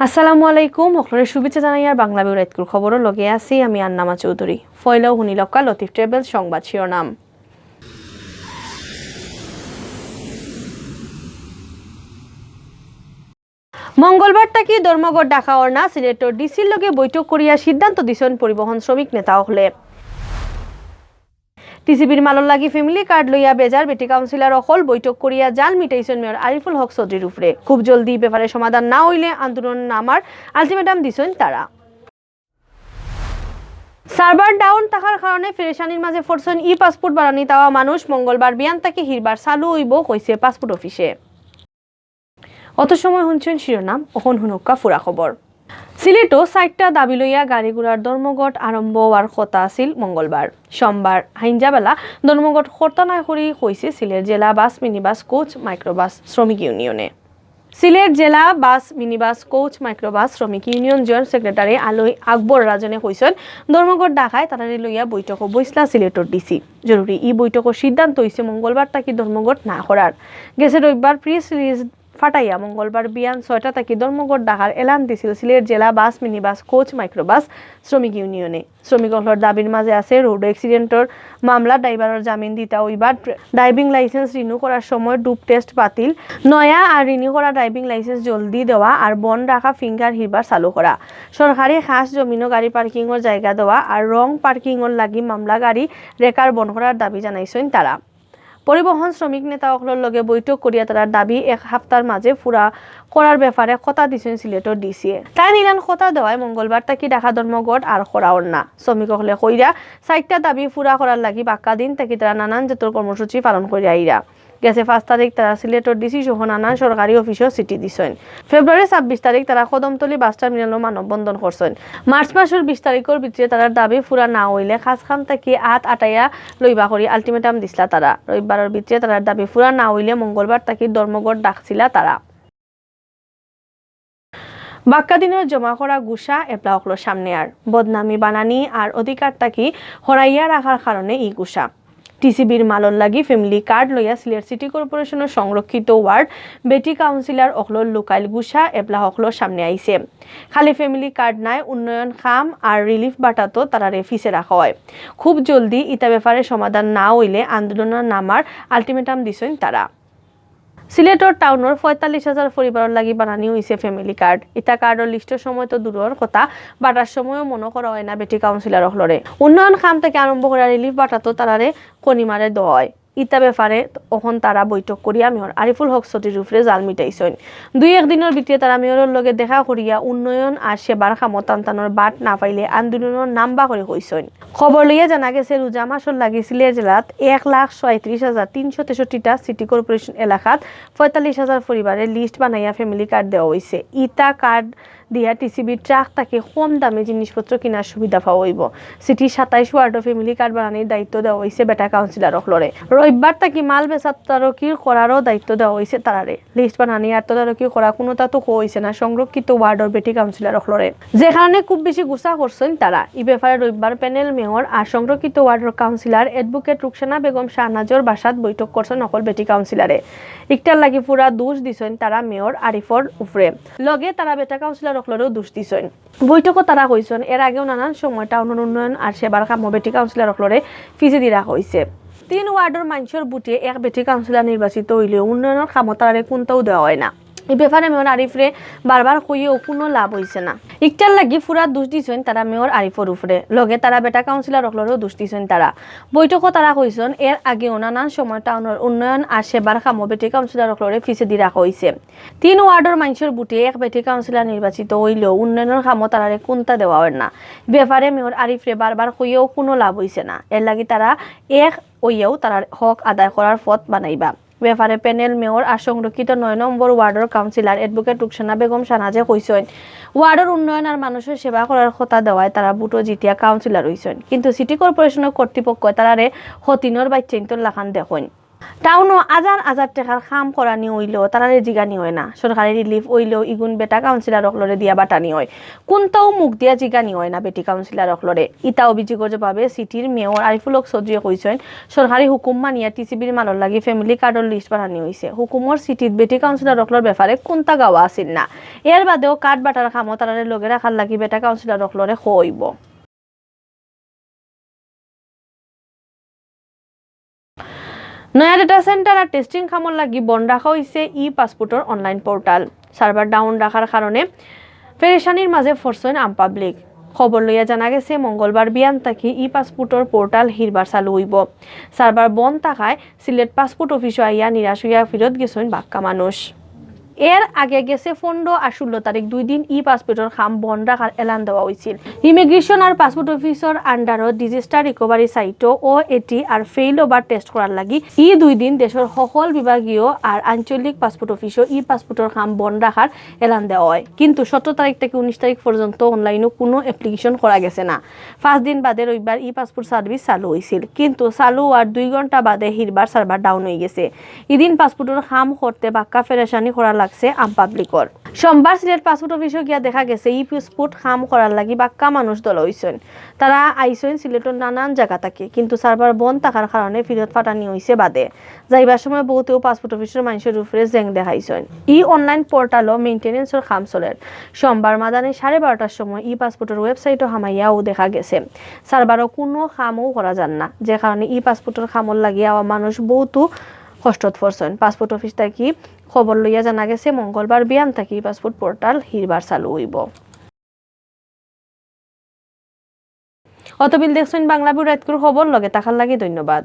আসসালামু আলাইকুম সকলের শুভেচ্ছা জানাই আর বাংলাভিউর খবরও লগে আছি আমি আন্নামা চৌধুরী ফয়লাও হুনিলক্কা লতিফ ট্রেভেলস সংবাদ শিরোনাম মঙ্গলবার তাকি ধর্মঘট ডাকা অর্না সিলেটর ডিসির লগে বৈঠক করিয়া সিদ্ধান্ত দিছেন পরিবহন শ্রমিক নেতা হলে টিসিবির মালর লাগি ফ্যামিলি কার্ড লইয়া বেজার বেটি কাউন্সিলর অকল বৈঠক করিয়া জাল মিটাইছেন মেয়র আরিফুল হক চৌধুরীর উপরে খুব জলদি ব্যাপারে সমাধান না হইলে আন্দোলন নামার আলটিমেটাম দিছেন তারা। সার্ভার ডাউন থাকার কারণে ফেরেশানির মাঝে ফরছেন ই পাসপোর্ট বানানি তাওয়া মানুষ মঙ্গলবার বিয়ান তাকে হিরবার চালু হইব কইছে পাসপোর্ট অফিসে। অত সময় শুনছেন শিরোনাম এখন হুনুক্কা ফুরা খবর। সিলেটও 4টা দাবি লইয়া গাড়ি ঘোড়ার ধর্মঘট আরম্ভ হওয়ার কথা আছিল মঙ্গলবার। সোমবার হাইঞ্জাবেলা ধর্মঘট কর্তনায় করি কইছে সিলেট জেলা বাস মিনিবাস কোচ মাইক্রোবাস শ্রমিক ইউনিয়নে। সিলেট জেলা বাস মিনিবাস কোচ মাইক্রোবাস শ্রমিক ইউনিয়ন জয়েন্ট সেক্রেটারি আলোই আকবর রাজনে কইছেন ধর্মঘট ডাকায় তারারি লইয়া বৈঠক বইসলা সিলেটর ডিসি। জরুরি ই বৈঠকের সিদ্ধান্ত হইছে মঙ্গলবার তাকি ধর্মঘট না করার। গেছে রবিবার প্রেস রিলিজ ফাটাইয়া মঙ্গলবার বিয়ান 6টা তাকি ধর্মঘট ডাকার এলান দিছিল সিলেট জেলা বাস মিনিবাস কোচ মাইক্রোবাস শ্রমিক ইউনিয়নে। শ্রমিকসকলের দাবির মাঝে আছে রোড অ্যাক্সিডেন্টর মামলা ড্রাইভারের জামিন দিতা হইবার, ড্রাইভিং লাইসেন্স রিনিউ করার সময় ডুপ টেস্ট বাতিল, নয়া আর রিনিউ করা ড্রাইভিং লাইসেন্স জলদি দেওয়া আর বন রাখা ফিঙ্গার হিরবার চালু করা, সরকারি খাস জমিন গাড়ি পার্কিংয়ের জায়গা দেওয়া আর রং পার্কিংয়ের লাগি মামলা গাড়ি রেকার বন করার দাবি জানাইছেন তারা। পরিবহন শ্রমিক নেতাসকলের লগে বৈঠক করিয়া তার দাবি এক সপ্তাহের মাঝে পুরা করার ব্যাপারে কথা দিছেন সিলেটর ডিসিএ। তাই নিলান কথা দেওয়ায় মঙ্গলবার তাকি ডাকা ধর্মঘট আর করাওর না। শ্রমিকসকলে কইরা 4টা দাবি পুরা করার লাগি বাক্কা দিন তাকি তারা নানান জাতের কর্মসূচি পালন করিয়া আইরা। গেছে 5 তারিখ তারা সিলেটর ডিসি সহ নানান সরকারি অফিসও চিঠি দিছেন। ফেব্রুয়ারি 26 তারিখ তারা কদমতলী বাস টার্মিনালও মানববন্ধন করছেন। মার্চ মাসের 20 তারিখের ভিতরে তার দাবি পুরা না হইলে খাসখান থেকে আটাইয়া লইবা করি আলটিমেটাম দিছিলা তারা। রবিবারের ভিতরে তার দাবি পুরা না হইলে মঙ্গলবার তাকি ধর্মঘট ডাকছিলা তারা। বাক্কা দিনের জমা করা গুসা এবলা হকলোর সামনে আর বদনামি বানানি আর অধিকার তাকি হরাইয়া রাখার কারণে ই গুসা। টিসিবির মালর লাগি ফ্যামিলি কার্ড লইয়া সিলেট সিটি কর্পোরেশনের সংরক্ষিত ওয়ার্ড বেটি কাউন্সিলর অকলোর লোকাল গুসা এবলা হকলোর সামনে আইছে। খালি ফ্যামিলি কার্ড নাই, উন্নয়ন খাম আর রিলিফ বাটাতো তারা রেফিসে রাখা হয়। খুব জলদি ইতা ব্যাপারে সমাধান না হইলে আন্দোলনের নামার আলটিমেটাম দিছেন তারা। সিলেটর টাউনের 45,000 পরিবারের লাগি বানানি হয়েছে ফ্যামিলি কার্ড। ইতা কার্ডের লিস্টের সময় তো দূরের কথা, বাটার সময়ও মনে করা হয় না বেটি কাউন্সিলর হলরে। উন্নয়ন খাম থেকে আরম্ভ করে রিলিফ বাটাতো তারারে কনিমারে দেওয়া হয়। ইতা ব্যাপারে তখন তারা বৈঠক করিয়া মেয়র আরিফুল হক চৌধুরীর উপরে জাল মিটাইছেন। 2-1 দিনের ভিতরে তারা মেয়রের লগে দেখা করিয়া উন্নয়ন আর সেবার খামত টানটানোর বাট না পাইলে আন্দোলনের নামবা করে কইছেন। খবর লইয়া জানা গেছে রোজা মাসর লাগি সিলেট জেলাত 1,37,363টা সিটি কর্পোরেশন এলাকাত 45,000 পরিবারের লিস্ট বানাইয়া ফ্যামিলি কার্ড দেওয়া হয়েছে। ইতা কার্ড দিয়া টিসিবি ট্রাক তাকে কম দামে জিনিসপত্র কেনার সুবিধা পাওয়া হইব। সিটি 27 ওয়ার্ড ফ্যামিলি কার্ড বানানোর দায়িত্ব দেওয়া হয়েছে বেটা কাউন্সিলর হলরে। রবিবার তাকে মাল বেচা তদারকি করারও দায়িত্ব দেওয়া হয়েছে তারারে। লিস্ট বানানি আর তদারকি করা কোনোটা তো হয়েছে না সংরক্ষিত ওয়ার্ডর বেটি কাউন্সিলর হলরে, যে কারণে খুব বেশি গুসা করছেন তারা। এই ব্যাপারে রবিবার প্যানেল মেয়র আর সংরক্ষিত ওয়ার্ডর কাউন্সিলর এডভোকেট রুকসানা বেগম শাহনাজর বাসাত বৈঠক করছেন নকল বেটি কাউন্সিলরে। ইকটার লাগি পুরা দোষ দিছেন তারা মেয়র আরিফর উপরে, লগে তারা বেটা কাউন্সিলর হলরেও দোষ দিছেন। বৈঠকও তারা কইছেন এর আগেও নানান সময় টাউনের উন্নয়ন আর সেবার কাম বেটি কাউন্সিলর হলরে ফিজে দি রাখা হয়েছে। 3 ওয়ার্ডের মানুষের বুটে এক বেটি কাউন্সিলর নির্বাচিত হইলেও উন্নয়নের ক্ষমতারে কোনটাও দেওয়া হয় না। এই ব্যাপারে মেয়র আরিফরে বারবার কইয়েও কোনো লাভ হয়েছে না। ইকটার লাগি পুরা দোষ দিছেন তারা মেয়র আরিফর উপরে, লগে তারা বেটা কাউন্সিলর হলরেও দোষ দিছেন তারা। বৈঠকও তারা কইছেন এর আগেও নানান সময় টাউনের উন্নয়ন আর সেবার কাম বেটি কাউন্সিলর হলরে ফিসে দি রাখা হয়েছে। 3 ওয়ার্ডের মানুষের বুটে এক বেটি কাউন্সিলর নির্বাচিত হইলেও উন্নয়নের ক্ষমতারে কোনটা দেওয়া হয় না। ব্যাপারে মেয়র আরিফরে বারবার কইয়েও কোনো লাভ হয়েছে না। এর লাগি তারা এক ওইয়েও তারা হক আদায় করার পথ বানাইবা। ব্যাপারে প্যানেল মেয়র আর সংরক্ষিত 9 নম্বর ওয়ার্ডের কাউন্সিলর এডভোকেট রুকসানা বেগম শাহনাজে কইছেন ওয়ার্ডের উন্নয়ন আর মানুষের সেবা করার কথা দেওয়ায় তারা বুটো জিতিয়া কাউন্সিলর হইছেন, কিন্তু সিটি কর্পোরেশনের কর্তৃপক্ষ তারারে হতিনর বাচ্চাইন্তর লাখান দেখেন। টাউনও আজার টেকার কাম করানি হইলেও তারারে জিগানি হয় না, সরকারি রিলিফ হইলেও ইগুন বেটা কাউন্সিলর অকলরে দিয়া বাটানি হয়, কোনটাও মুখ দিয়া জিগানি হয় না বেটি কাউন্সিলর অকলরে। ইটা অভিযোগের জবাবে সিটির মেয়র আরিফুল হক চৌধুরীয়ে কইছেন সরকারি হুকুম মানিয়া টিসিবির মালর লাগি ফ্যামিলি কার্ডর লিস্ট বানানি হয়েছে, হুকুমর সিটির বেটি কাউন্সিলর অকলর ব্যাপারে কোনটা গাওয়া আসিল না। এর বাদেও কার্ড বাটার কামও তারারে লগে রাখার লাগি বেটা কাউন্সিলর অকলরে হইব। নয়া ডেটা সেন্টার আর টেস্টিং খামর লাগি বন্ধ রাখা হয়েছে ই পাসপোর্টর অনলাইন পোর্টাল। সার্ভার ডাউন রাখার কারণে পেরেশানির মাঝে ফরছেন আম পাবলিক। খবর লইয়া জানা গেছে মঙ্গলবার বিয়ান থাকি ই পাসপোর্টর পোর্টাল হিরবার চালু হইব। সার্ভার বন্ধ থাকায় সিলেট পাসপোর্ট অফিসে আইয়া নিরাশ হইয়া ফিরত গেছেন বাক্কা মানুষ। এর আগে গেছে 15 আর 16 তারিখ 2 দিন ই পাসপোর্টর খাম বন্ধ রাখার এলান দেওয়া হয়েছিল। ইমিগ্রেশন আর পাসপোর্ট অফিসর আন্ডারত ডিজিস্টার রিকভারি সাইটও ও এটি আর ফেইল ওভার টেস্ট করার লাগি 2 দিন দেশের সকল বিভাগীয় আর আঞ্চলিক পাসপোর্ট অফিসও ই পাসপোর্টর খাম বন্ধ রাখার এলান দেওয়া হয়। কিন্তু 17 তারিখ থেকে 19 তারিখ পর্যন্ত অনলাইনে কোনো অ্যাপ্লিকেশন করা গেছে না। 5 দিন বাদে রবিবার ই পাসপোর্ট সার্ভিস চালু হয়েছিল, কিন্তু চালু আর 2 ঘন্টা বাদে হিরবার সার্ভার ডাউন হয়ে গেছে। এদিন পাসপোর্টের খাম করতে বাক্কা ফেরেশানি করা আম পাবলিকর। সোমবার সিলেট পাসপোর্ট অফিসে গিয়া দেখা গেছে ই পাসপোর্ট খাম করার লাগি বাক্কা মানুষ দল হইছেন। তারা আইসেন সিলেটের নানান জায়গা থেকে, কিন্তু সার্ভার বন্ধ থাকার কারণে ফিরত ফাটানি হইছে বাদে। যাইবার সময় বহুতেও পাসপোর্ট অফিসের মানুষের উপরে জেং দেখাইছেন। ই অনলাইন পোর্টালও মেইনটেনেন্সের কাম চলের। সোমবার মাদানে 12:30টার সময় ই পাসপোর্টের ওয়েবসাইটও হামাইয়াও দেখা গেছে সার্ভারও কোনো কামও করা যান না, যে কারণে ই পাসপোর্টের কামর লাগিয়া মানুষ বহুতো কষ্টত পড়ছেন। পাসপোর্ট অফিস থাকি খবর লইয়া জানা গেছে মঙ্গলবার বিয়ান থাকি পাসপোর্ট পোর্টাল হিরবার চালু হইব। অতবিল দেখছেন বাংলাভিউ রাতকুর খবর, লগে থাকার লাগি ধন্যবাদ।